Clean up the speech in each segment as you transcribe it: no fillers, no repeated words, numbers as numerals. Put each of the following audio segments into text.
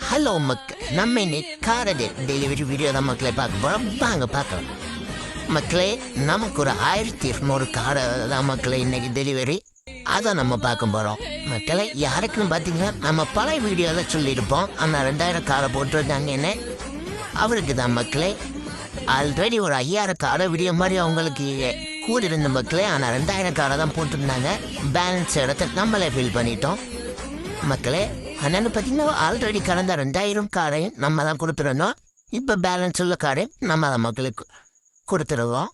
Hello நம்ம இன்னைக்கு car delivery video தான் மக்களை பார்க்க போகிறோம். வாங்க பார்க்கலாம் மக்களே. நமக்கு ஒரு 1200 காரை தான் மக்களே இன்னைக்கு டெலிவரி. அதை நம்ம பார்க்க போகிறோம் மக்களே. யாருக்குன்னு பார்த்தீங்கன்னா நம்ம பழைய வீடியோவில் சொல்லியிருப்போம். ஆனால் 2000 காரை போட்டிருக்காங்கன்னு அவருக்கு தான் மக்களே. ஆல்ரெடி ஒரு 5000 காரை வீடியோ மாதிரி அவங்களுக்கு கூடி இருந்த மக்களே. ஆனால் 2000 காரை தான் போட்டிருந்தாங்க. பேலன்ஸ் இடத்த நம்மளே ஃபில் பண்ணிட்டோம் மக்களே. அண்ணனு பார்த்தீங்கன்னா ஆல்ரெடி கடந்த 2000 காரையும் நம்ம தான் கொடுத்துருந்தோம். இப்போ பேலன்ஸ் உள்ள காரையும் நம்ம தான் மக்களுக்கு கொடுத்துருவோம்.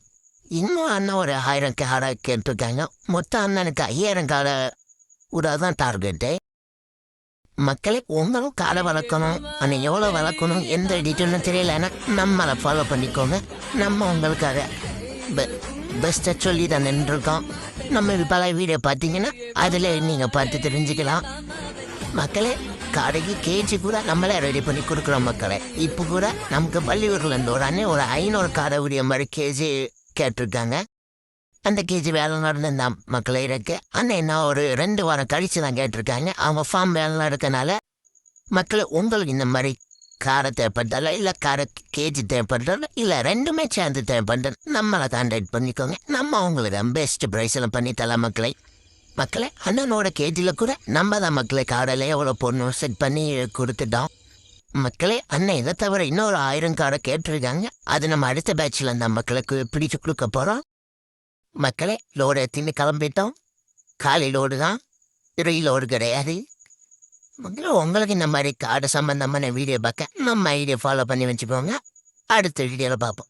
இன்னும் அண்ணன் ஒரு 1000 காரை கேட்டிருக்காங்க. மொத்தம் அண்ணனுக்கு 5000 காரை விடாதான் டார்கெட்டு மக்களே. உங்களும் காரை வளர்க்கணும், அண்ணன் எவ்வளோ வளர்க்கணும் எந்த டீட்டெயிலும் தெரியலன்னா நம்மளை ஃபாலோ பண்ணிக்கோங்க. நம்ம உங்களுக்காக பெஸ்ட்டை சொல்லி தான் நின்றுருக்கோம். நம்ம பல வீடியோ பார்த்தீங்கன்னா அதில் நீங்கள் பார்த்து தெரிஞ்சுக்கலாம் மக்களே. கடைக்கு கேஜி கூட நம்மளே ரெடி பண்ணி கொடுக்குறோம் மக்களே. இப்போ கூட நமக்கு பள்ளியூர்லேருந்து ஒரு அண்ணன் ஒரு 500 காரை உரிய மாதிரி கேஜி கேட்டிருக்காங்க. அந்த கேஜி வேலை நடந்த மக்களே இருக்கு. அண்ணன் என்ன ஒரு 2 வாரம் கழித்து தான் கேட்டிருக்காங்க. அவங்க ஃபார்ம் வேலை இருக்கனால மக்களே உங்களுக்கு இந்த மாதிரி காரை தேவைப்பட்டால இல்லை காரை கேஜி தேவைப்பட்டால இல்லை ரெண்டுமே சேர்ந்து தேவைப்பட்ட நம்மளை கான்டாக்ட் பண்ணிக்கோங்க. நம்ம அவங்களுக்கு பெஸ்ட் ப்ரைஸில் பண்ணி தரலாம் மக்களே. மக்களே அண்ணனோட கேஜியில் கூட நம்ம தான் மக்களே காரில் எவ்வளோ போடணும் செட் பண்ணி கொடுத்துட்டோம் மக்களே. அண்ணன் இதை தவிர இன்னொரு 1000 காரை கேட்டிருக்காங்க. அது நம்ம அடுத்த பேட்சில் அந்த மக்களுக்கு பிடிச்சு கொடுக்க போகிறோம் மக்களே. லோடு எடுத்துன்னு கிளம்பிட்டோம். காலை லோடு தான், லோடு கிடையாது மக்களே. உங்களுக்கு இந்த மாதிரி கார்டு சம்மந்தமான வீடியோ பார்க்க நம்ம ஐடியா ஃபாலோ பண்ணி வச்சுக்கோங்க. அடுத்த வீடியோவில் பார்ப்போம்.